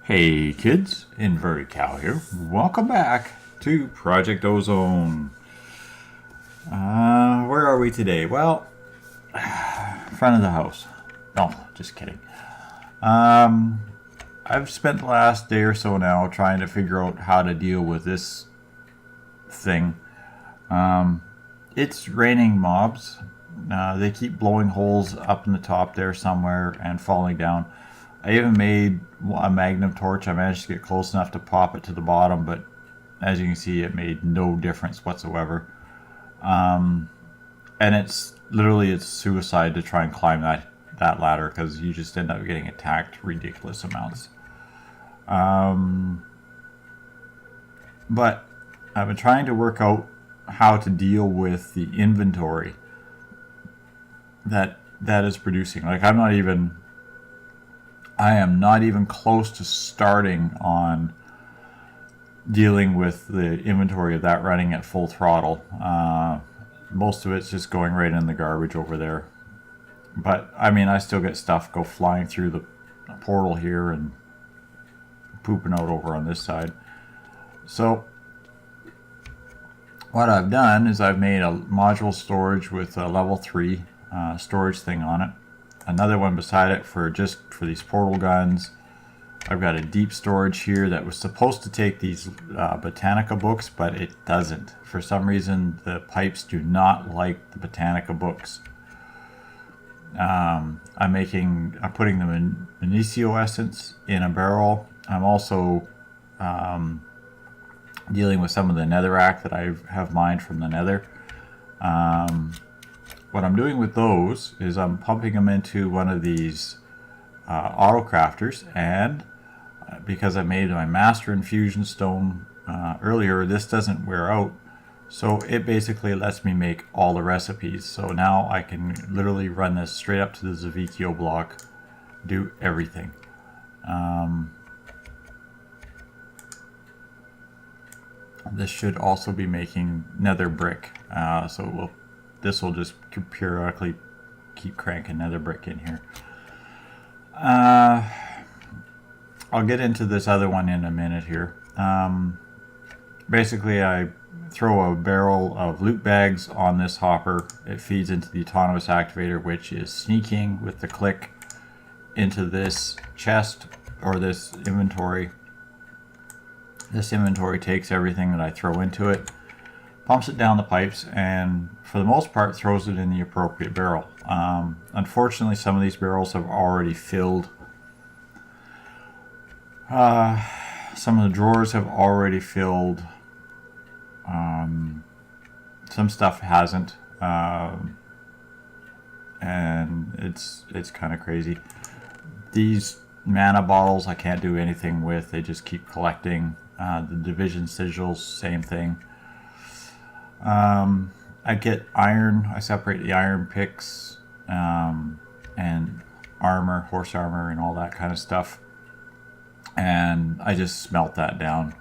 Hey kids, Inverted Cow here. Welcome back to Project Ozone. Where are we today? Well, front of the house. No, just kidding. I've spent the last day or so now trying to figure out how to deal with this thing. It's raining mobs. They keep blowing holes up in the top there somewhere and falling down. I even made a magnum torch. I managed to get close enough to pop it to the bottom, but as you can see, it made no difference whatsoever. And it's suicide to try and climb that ladder because you just end up getting attacked ridiculous amounts. But I've been trying to work out how to deal with the inventory that is producing. Like I am not even close to starting on dealing with the inventory of that running at full throttle. Most of it's just going right in the garbage over there. But I mean, I still get stuff go flying through the portal here and pooping out over on this side. So what I've done is I've made a module storage with a level 3 storage thing on it. Another one beside it for these portal guns. I've got a deep storage here that was supposed to take these Botanica books, but it doesn't. For some reason, the pipes do not like the Botanica books. I'm putting them in Inicio essence in a barrel. I'm also dealing with some of the netherrack that I have mined from the nether. What I'm doing with those is I'm pumping them into one of these auto crafters, and because I made my master infusion stone earlier, this doesn't wear out, so it basically lets me make all the recipes. So now I can literally run this straight up to the Zavicchio block, do everything. This should also be making nether brick, so this will just periodically keep cranking nether brick in here. I'll get into this other one in a minute here. Basically, I throw a barrel of loot bags on this hopper. It feeds into the autonomous activator, which is sneaking with the click into this chest or this inventory. This inventory takes everything that I throw into it, pumps it down the pipes, and for the most part throws it in the appropriate barrel. Unfortunately, some of these barrels have already filled. Some of the drawers have already filled. Some stuff hasn't, and it's kind of crazy. These mana bottles I can't do anything with. They just keep collecting. The division sigils, same thing. I get iron. I separate the iron picks and armor, horse armor, and all that kind of stuff, and I just smelt that down.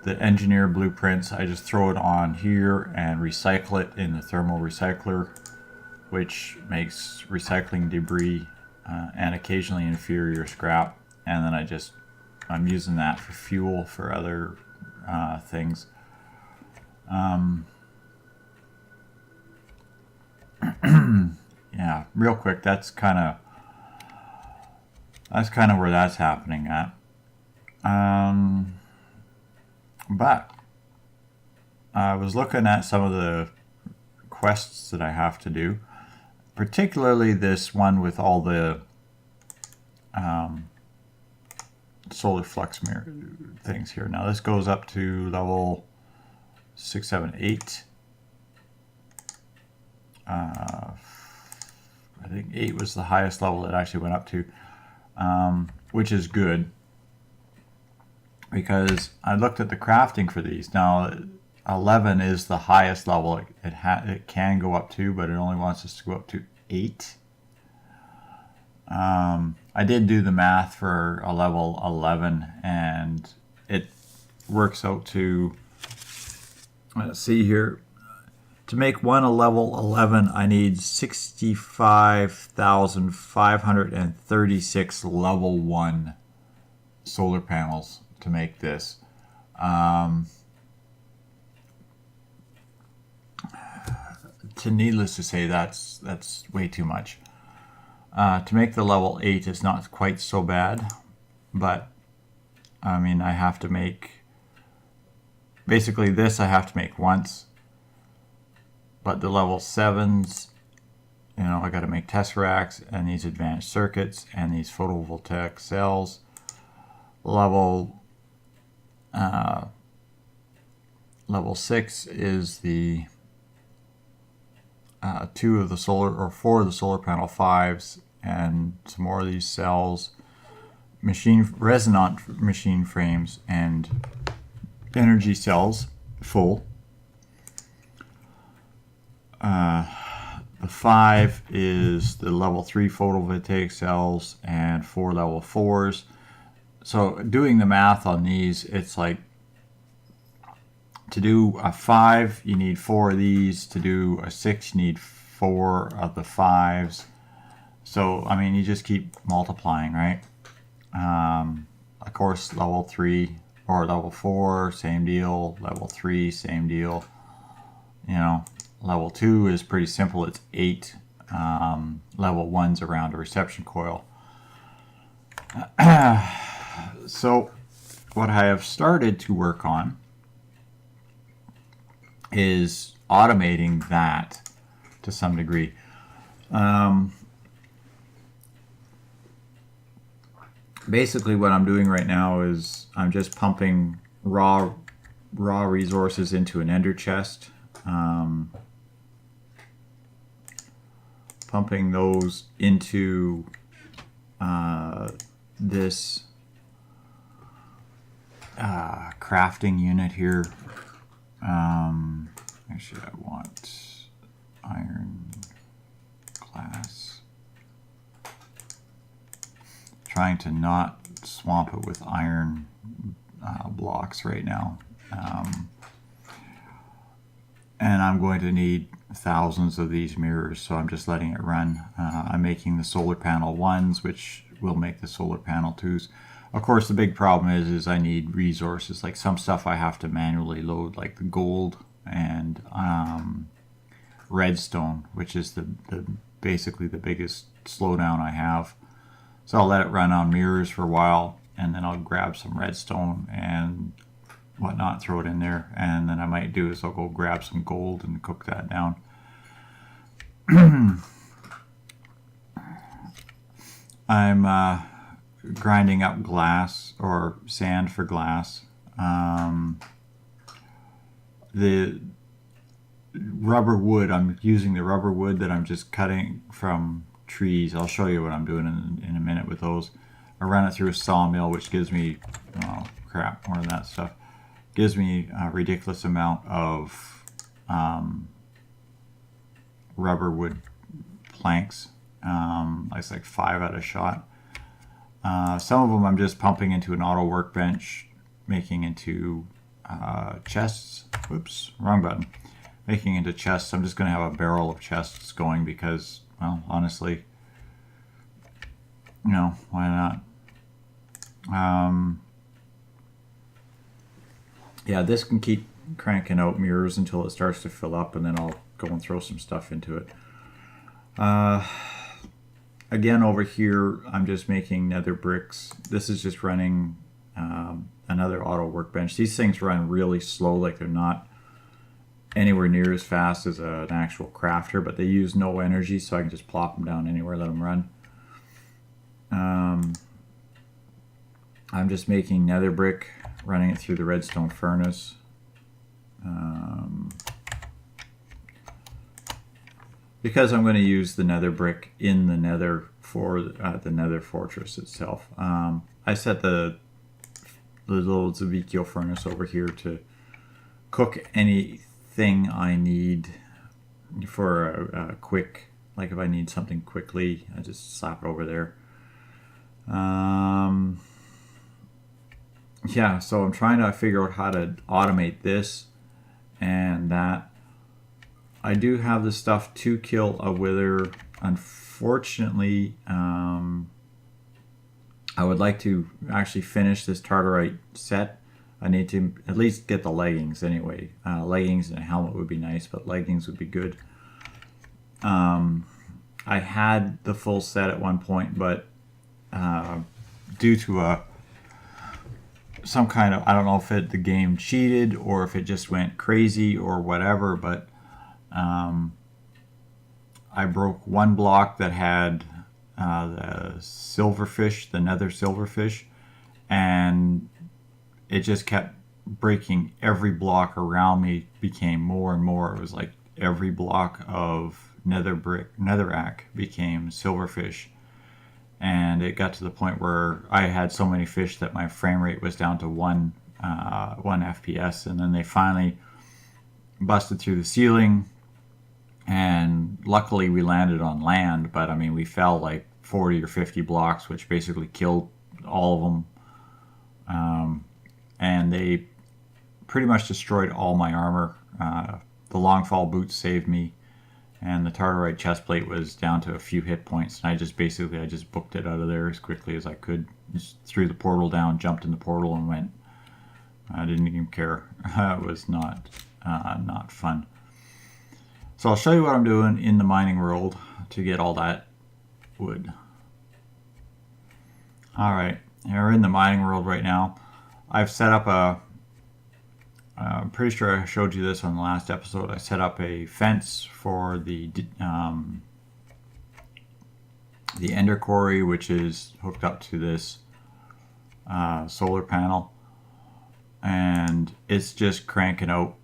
The engineer blueprints, I just throw it on here and recycle it in the thermal recycler, which makes recycling debris and occasionally inferior scrap, and then I'm using that for fuel for other things. Yeah, real quick, that's kind of where that's happening at. But I was looking at some of the quests that I have to do, particularly this one with all the solar flux mirror things here. Now this goes up to level 6, 7, 8. I think 8 was the highest level it actually went up to, which is good because I looked at the crafting for these. Now 11 is the highest level it can go up to, but it only wants us to go up to 8. I did do the math for a level 11, and it works out to, let's see here, To make one a level 11, I need 65,536 level 1 solar panels to make this. Needless to say, that's way too much. To make the level 8 is not quite so bad, but I mean, I have to make, basically this I have to make once, but the level 7s, you know, I got to make tesseracts and these advanced circuits and these photovoltaic cells. Level 6 is the 2 of the solar, or 4 of the solar panel 5s, and some more of these cells, resonant machine frames, and energy cells full. The 5 is the level 3 photovoltaic cells and 4 level 4s. So doing the math on these, it's like, to do a 5 you need 4 of these, to do a 6 you need 4 of the 5s. So I mean, you just keep multiplying, right? Of course, level 3 or level 4, same deal. Level 3, same deal. You know, level 2 is pretty simple, it's 8. Level 1's around a reception coil. So what I have started to work on is automating that to some degree. Basically what I'm doing right now is I'm just pumping raw resources into an ender chest, pumping those into this crafting unit here. Actually, I want iron glass. Trying to not swamp it with iron blocks right now. And I'm going to need thousands of these mirrors, so I'm just letting it run. I'm making the solar panel 1s, which will make the solar panel 2s. Of course, the big problem is I need resources. Like some stuff I have to manually load, like the gold and redstone, which is basically the biggest slowdown I have. So I'll let it run on mirrors for a while, and then I'll grab some redstone and whatnot, throw it in there, and then I might do is I'll go grab some gold and cook that down. I'm grinding up glass or sand for glass. The rubber wood, I'm using the rubber wood that I'm just cutting from trees. I'll show you what I'm doing in a minute with those. I run it through a sawmill, which gives me, oh crap, more than that stuff. Gives me a ridiculous amount of rubber wood planks. It's like 5 at a shot. Some of them I'm just pumping into an auto workbench, making into chests. Whoops, wrong button. Making into chests. I'm just going to have a barrel of chests going because, well, honestly, you know, why not? Yeah, this can keep cranking out mirrors until it starts to fill up, and then I'll go and throw some stuff into it. Again, over here, I'm just making nether bricks. This is just running another auto workbench. These things run really slow, like they're not anywhere near as fast as an actual crafter, but they use no energy, so I can just plop them down anywhere, let them run. I'm just making nether brick, running it through the redstone furnace. Because I'm going to use the nether brick in the nether for the nether fortress itself. I set the little Zevikio furnace over here to cook anything I need for a quick, like if I need something quickly, I just slap it over there. Yeah, so I'm trying to figure out how to automate this and that. I do have the stuff to kill a wither. Unfortunately, I would like to actually finish this Tartarite set. I need to at least get the leggings anyway. Leggings and a helmet would be nice, but leggings would be good. I had the full set at one point, but due to some kind of, I don't know if the game cheated or if it just went crazy or whatever, but I broke one block that had the silverfish, the nether silverfish, and it just kept breaking. Every block around me became more and more. It was like every block of netherrack became silverfish, and it got to the point where I had so many fish that my frame rate was down to one FPS, and then they finally busted through the ceiling, and luckily we landed on land, but I mean we fell like 40 or 50 blocks, which basically killed all of them, and they pretty much destroyed all my armor. The long-fall boots saved me, and the Tartarite chestplate was down to a few hit points, and I just booked it out of there as quickly as I could. Just threw the portal down, jumped in the portal, and went. I didn't even care. It was not fun. So I'll show you what I'm doing in the mining world to get all that wood. Alright, we're in the mining world right now. I've set up I'm pretty sure I showed you this on the last episode. I set up a fence for the ender quarry, which is hooked up to this solar panel, and it's just cranking out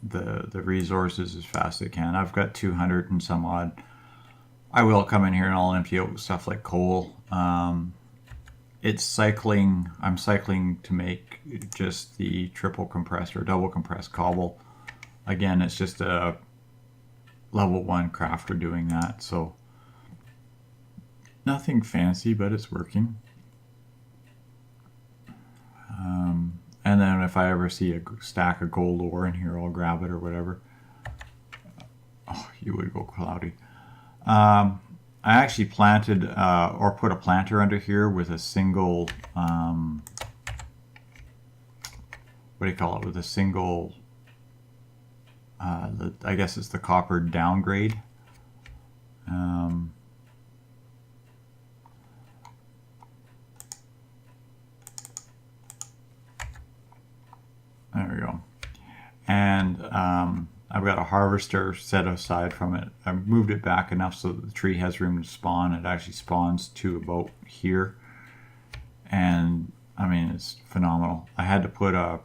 the resources as fast as it can. I've got 200 and some odd. I will come in here and I'll empty out stuff like coal. It's cycling. I'm cycling to make just the triple compressed or double compressed cobble. Again, it's just a level 1 crafter doing that, so nothing fancy, but it's working. And then if I ever see a stack of gold ore in here, I'll grab it or whatever. Oh, you would go cloudy. I actually planted or put a planter under here with a single, what do you call it? With a single, I guess it's the copper downgrade. There we go. And I've got a harvester set aside from it. I moved it back enough so that the tree has room to spawn. It actually spawns to about here. And I mean, it's phenomenal. I had to put the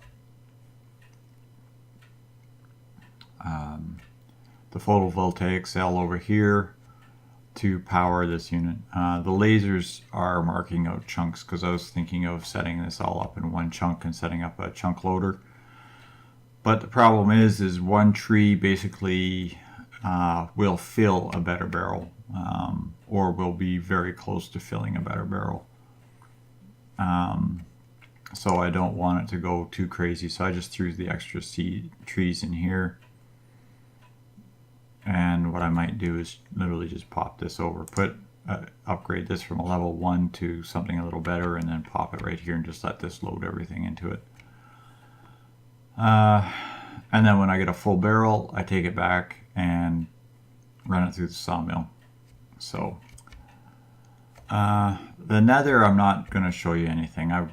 photovoltaic cell over here to power this unit. The lasers are marking out chunks because I was thinking of setting this all up in one chunk and setting up a chunk loader. But the problem is one tree basically will fill a better barrel, or will be very close to filling a better barrel. So I don't want it to go too crazy, so I just threw the extra seed trees in here. And what I might do is literally just pop this over, upgrade this from a level 1 to something a little better, and then pop it right here and just let this load everything into it. And then when I get a full barrel, I take it back and run it through the sawmill. So the nether, I'm not going to show you anything. I'm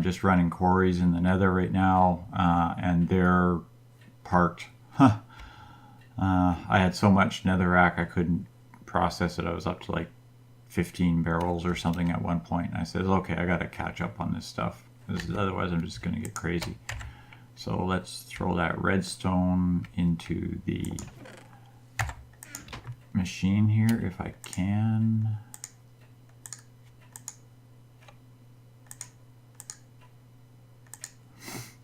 just running quarries in the nether right now, and they're parked. I had so much netherrack I couldn't process it. I was up to like 15 barrels or something at one point, and I said, okay, I got to catch up on this stuff, otherwise I'm just going to get crazy. So let's throw that redstone into the machine here if I can.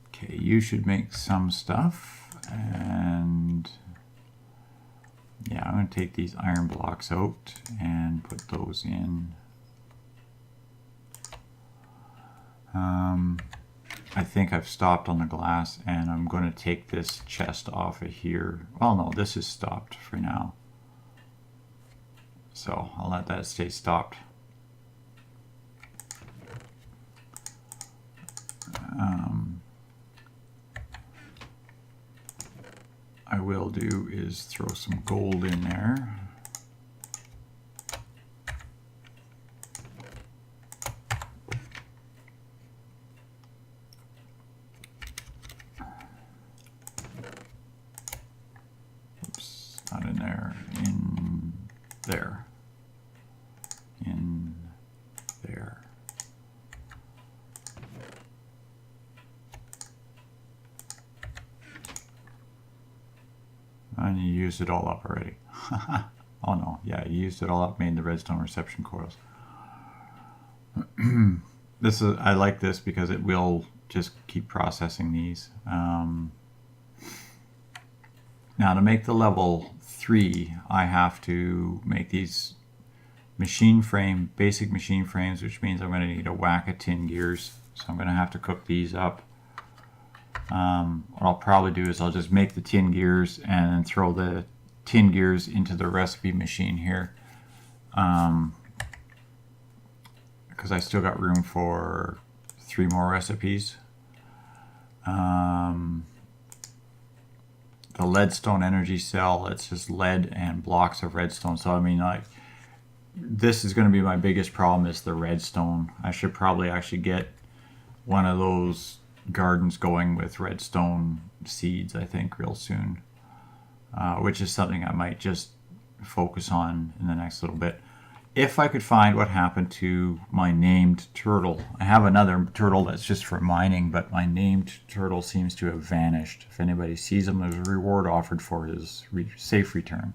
Okay, you should make some stuff, and yeah, I'm going to take these iron blocks out and put those in. I think I've stopped on the glass, and I'm going to take this chest off of here. Well, no, this is stopped for now. So I'll let that stay stopped. I will do is throw some gold in there. Oops, not in there, in there, in there. And you used it all up already. Oh no, yeah, you used it all up, made the redstone reception coils. I like this because it will just keep processing these. Now to make the level 3, I have to make these basic machine frames, which means I'm going to need a whack of tin gears. So I'm going to have to cook these up. What I'll probably do is I'll just make the tin gears and then throw the tin gears into the recipe machine here, because I still got room for 3 more recipes. The leadstone energy cell, it's just lead and blocks of redstone. So I mean, like, this is going to be my biggest problem, is the redstone. I should probably actually get one of those gardens going with redstone seeds, I think, real soon, which is something I might just focus on in the next little bit. If I could find what happened to my named turtle. I have another turtle that's just for mining, but my named turtle seems to have vanished. If anybody sees him, there's a reward offered for his safe return.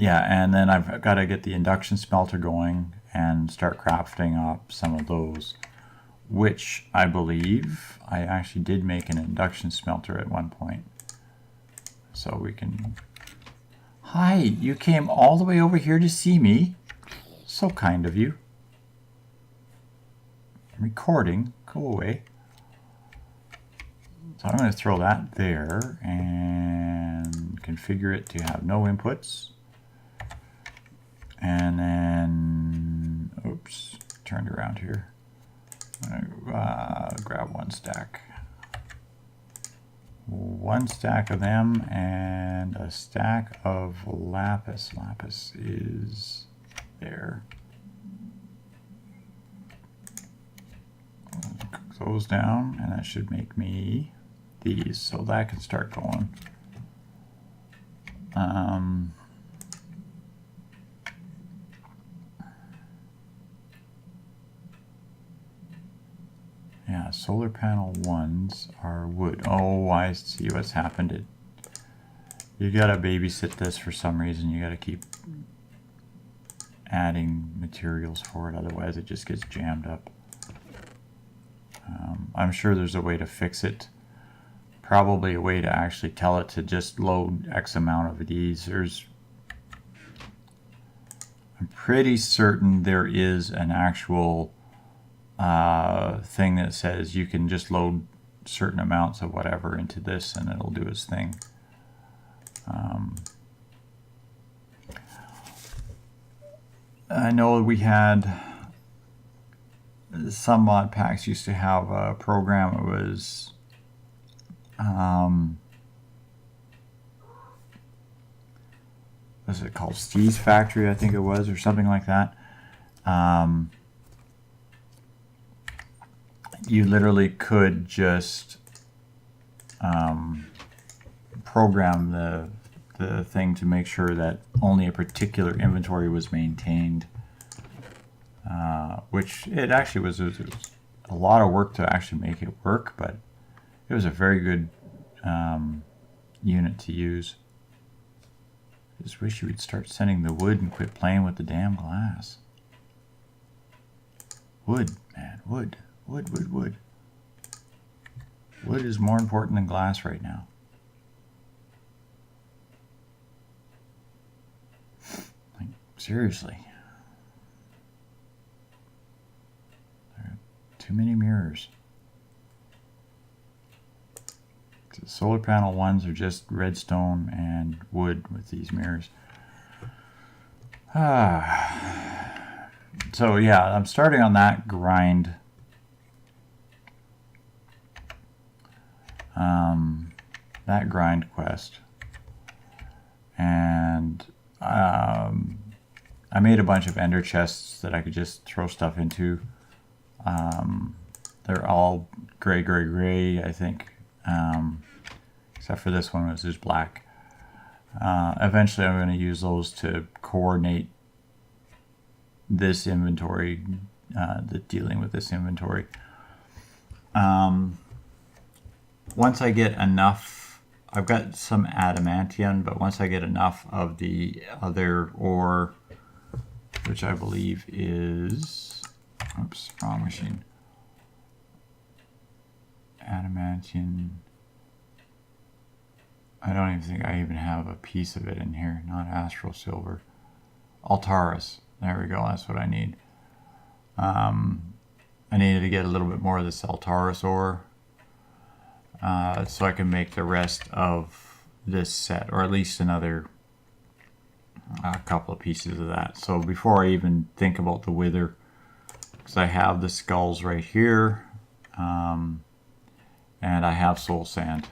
Yeah, and then I've got to get the induction smelter going and start crafting up some of those, which I believe I actually did make an induction smelter at one point. So we can... Hi, you came all the way over here to see me. So kind of you. I'm recording. Go away. So I'm going to throw that there and configure it to have no inputs. And then, oops, turned around here. I'm gonna grab 1 stack. 1 stack of them and a stack of lapis. Lapis is there. Cook those down, and that should make me these, so that can start going. Yeah, solar panel 1s are wood. Oh, I see what's happened. You gotta babysit this for some reason. You gotta keep adding materials for it, otherwise it just gets jammed up. I'm sure there's a way to fix it. Probably a way to actually tell it to just load X amount of these. I'm pretty certain there is an actual thing that says you can just load certain amounts of whatever into this and it'll do its thing. I know we had some mod packs used to have a program. It was was it called Steve's Factory, I think it was, or something like that. You literally could just program the thing to make sure that only a particular inventory was maintained, which it actually was a lot of work to actually make it work, but it was a very good unit to use. I just wish you would start sending the wood and quit playing with the damn glass. Wood, man, wood. Wood, wood, wood. Wood is more important than glass right now. Like, Seriously. There are too many mirrors. The solar panel ones are just redstone and wood with these mirrors. So yeah, I'm starting on that grind. That grind quest. And I made a bunch of ender chests that I could just throw stuff into. They're all gray, I think. Except for this one, which is black. Eventually I'm going to use those to coordinate this inventory, dealing with this inventory. Once I get enough, I've got some adamantium, but once I get enough of the other ore, which I believe is, oops, wrong machine. Adamantium. I don't even think I even have a piece of it in here. Not astral silver. Altaris. There we go. That's what I need. I needed to get a little bit more of this Altaris ore, so I can make the rest of this set, or at least another couple of pieces of that. So before I even think about the wither, because I have the skulls right here, and I have soul sand.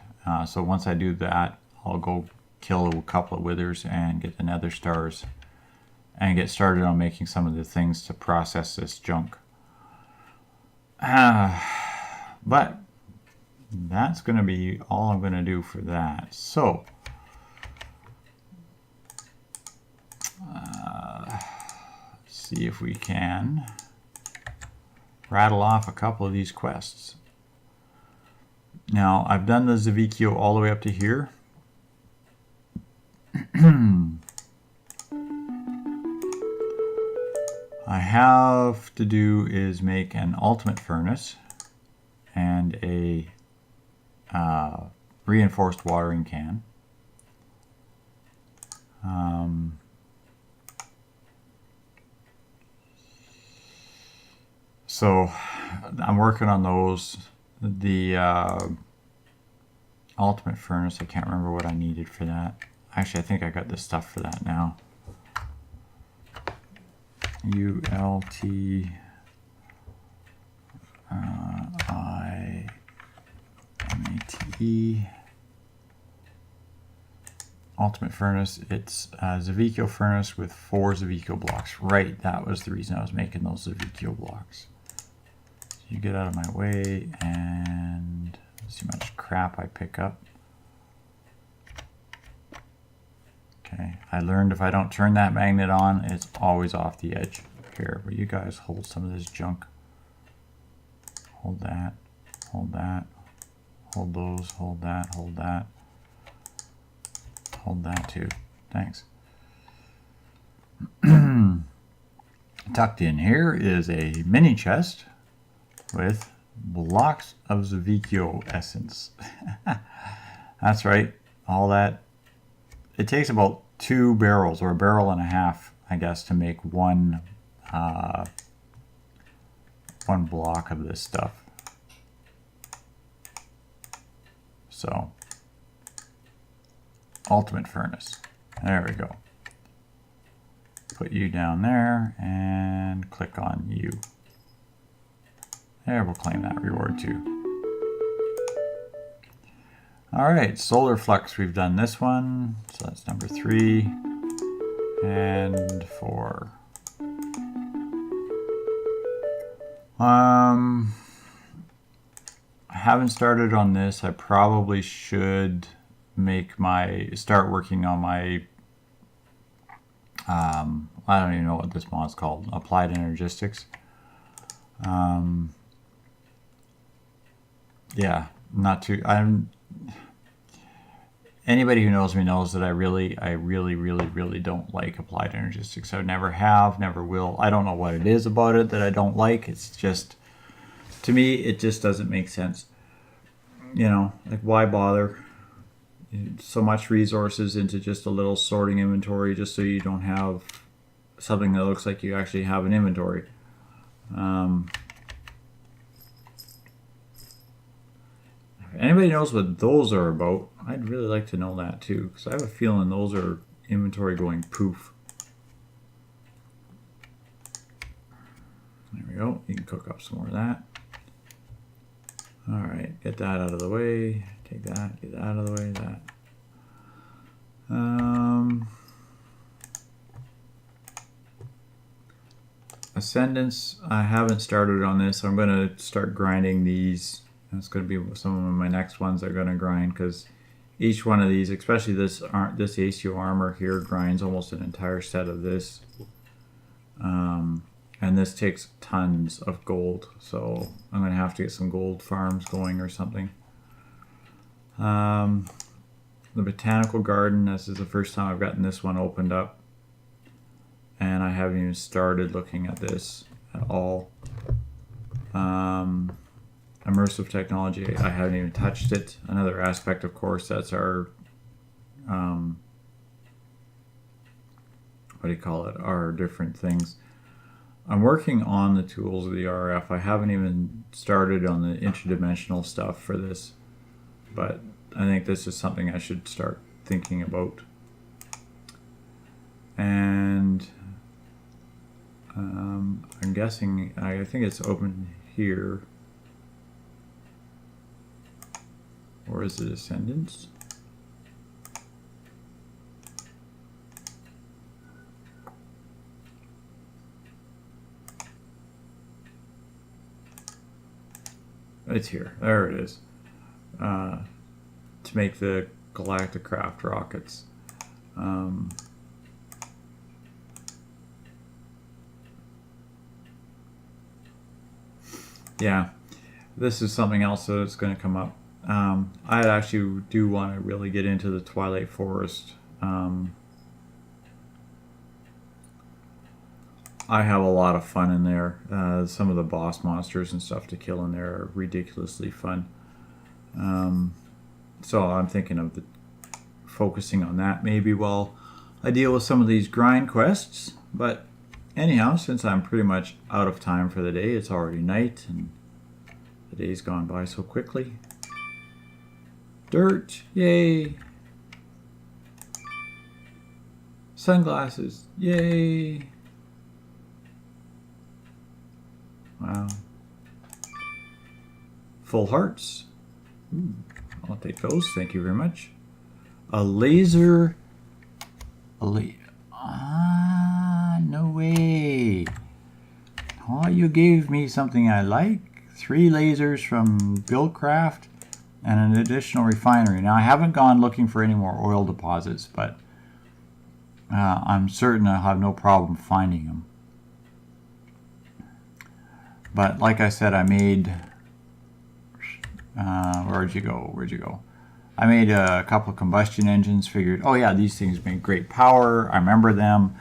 So once I do that, I'll go kill a couple of withers and get the nether stars and get started on making some of the things to process this junk. But that's going to be all I'm going to do for that. So let's see if we can rattle off a couple of these quests. Now, I've done the Zavicchio all the way up to here. I have to do is make an ultimate furnace and a reinforced watering can. So I'm working on those. The ultimate furnace, I can't remember what I needed for that. Actually, I think I got the stuff for that now. ULT IMATE ultimate furnace. It's a Zavicchio furnace with 4 Zavicchio blocks. Right, that was the reason I was making those Zavicchio blocks. You get out of my way and see how much crap I pick up. Okay, I learned if I don't turn that magnet on, it's always off the edge. Here, will you guys hold some of this junk? Hold that, hold that, hold those, hold that, hold that. Hold that too, thanks. Tucked in here is a mini chest with blocks of Zavicchio essence. That's right, all that. It takes about 2 barrels, or a barrel and a half, I guess, to make one block of this stuff. So, ultimate furnace. There we go. Put you down there and click on you. There, we'll claim that reward too. Alright, solar flux, we've done this one. So that's number 3 and 4. I haven't started on this. I probably should start working on my I don't even know what this mod's called. Applied Energistics. Yeah, not too. Anybody who knows me knows that I really don't like Applied Energistics. I never have, never will. I don't know what it is about it that I don't like. It's just, to me, it just doesn't make sense. You know, like, why bother? So much resources into just a little sorting inventory just so you don't have something that looks like you actually have an inventory. If anybody knows what those are about, I'd really like to know that too, because I have a feeling those are inventory going poof. There we go. You can cook up some more of that. Alright, get that out of the way. Take that, get that out of the way, that. Ascendants, I haven't started on this. I'm going to start grinding these. That's going to be some of my next ones I'm going to grind, because each one of these, especially this ACO armor here, grinds almost an entire set of this. And this takes tons of gold, so I'm going to have to get some gold farms going or something. The botanical garden, this is the first time I've gotten this one opened up, and I haven't even started looking at this at all. Immersive technology, I haven't even touched it. Another aspect, of course, that's our what do you call it, our different things. I'm working on the tools of the RF. I haven't even started on the interdimensional stuff for this, but I think this is something I should start thinking about. And I'm guessing, I think it's open here. Or is it Ascendants? It's here. There it is. To make the Galacticraft rockets. Yeah, this is something else that's going to come up. I actually do want to really get into the Twilight Forest. I have a lot of fun in there. Some of the boss monsters and stuff to kill in there are ridiculously fun. So I'm thinking of focusing on that maybe while I deal with some of these grind quests. But anyhow, since I'm pretty much out of time for the day, it's already night and the day's gone by so quickly. Dirt, yay! Sunglasses, yay! Wow. Full hearts. Ooh, I'll take those, thank you very much. A laser. No way. Oh, you gave me something I like. 3 lasers from Buildcraft and an additional refinery. Now, I haven't gone looking for any more oil deposits, but I'm certain I'll have no problem finding them. But like I said, I made... where'd you go? I made a couple of combustion engines, figured, oh yeah, these things make great power. I remember them.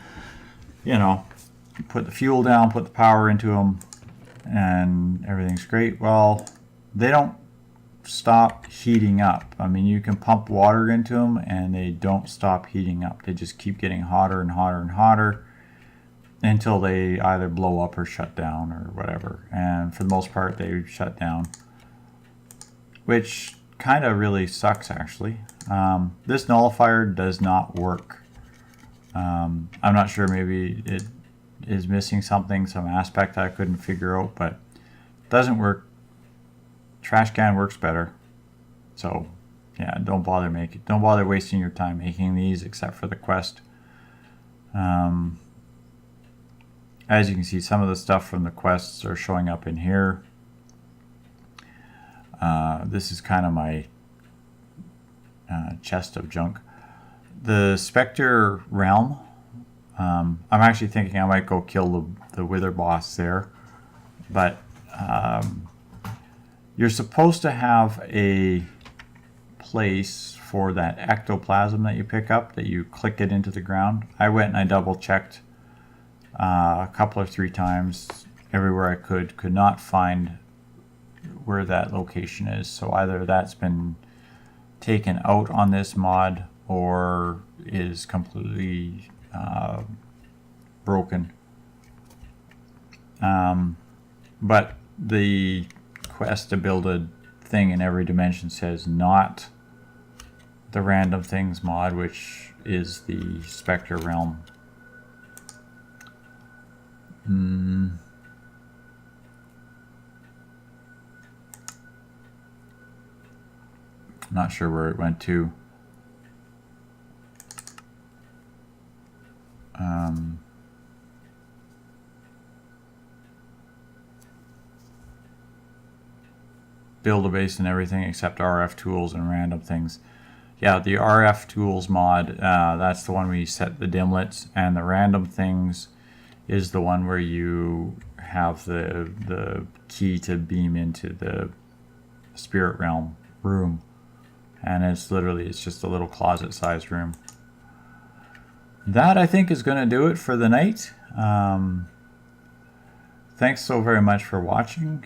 You know, put the fuel down, put the power into them, and everything's great. Well, they don't stop heating up. I mean, you can pump water into them and they don't stop heating up. They just keep getting hotter and hotter and hotter until they either blow up or shut down or whatever. And for the most part, they shut down, which kind of really sucks actually. This nullifier does not work. I'm not sure, maybe it is missing something, some aspect I couldn't figure out, but it doesn't work. Trash can works better. So yeah, don't bother wasting your time making these except for the quest. As you can see, some of the stuff from the quests are showing up in here. This is kind of my chest of junk. The Spectre Realm, I'm actually thinking I might go kill the Wither boss there, but you're supposed to have a place for that ectoplasm that you pick up, that you click it into the ground. I went and I double checked a couple or 3 times everywhere I could not find where that location is. So either that's been taken out on this mod or is completely broken. But the quest to build a thing in every dimension says not the random things mod, which is the Spectre realm. Not sure where it went to. Build a base and everything except RF tools and random things. Yeah, the RF tools mod, that's the one where you set the dimlets, and the random things is the one where you have the key to beam into the spirit realm room. And it's just a little closet sized room. That, I think, is going to do it for the night. Thanks so very much for watching.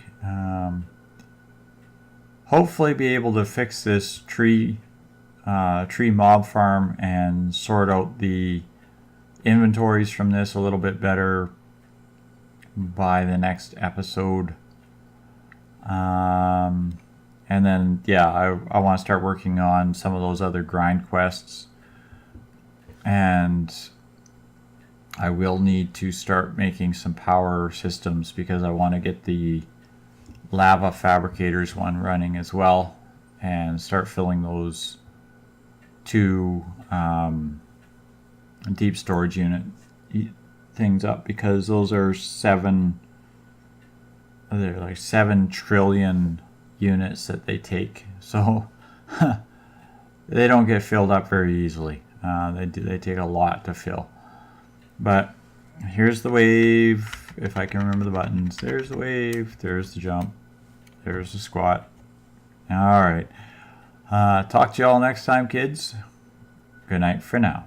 Hopefully be able to fix this tree mob farm and sort out the inventories from this a little bit better by the next episode. And then, yeah, I want to start working on some of those other grind quests. And I will need to start making some power systems because I want to get the lava fabricators one running as well and start filling those two deep storage unit things up, because those are 7 trillion units that they take, so they don't get filled up very easily. They take a lot to fill. But here's the wave, if I can remember the buttons. There's the wave, there's the jump, there's the squat. Alright, talk to you all next time, kids. Good night for now.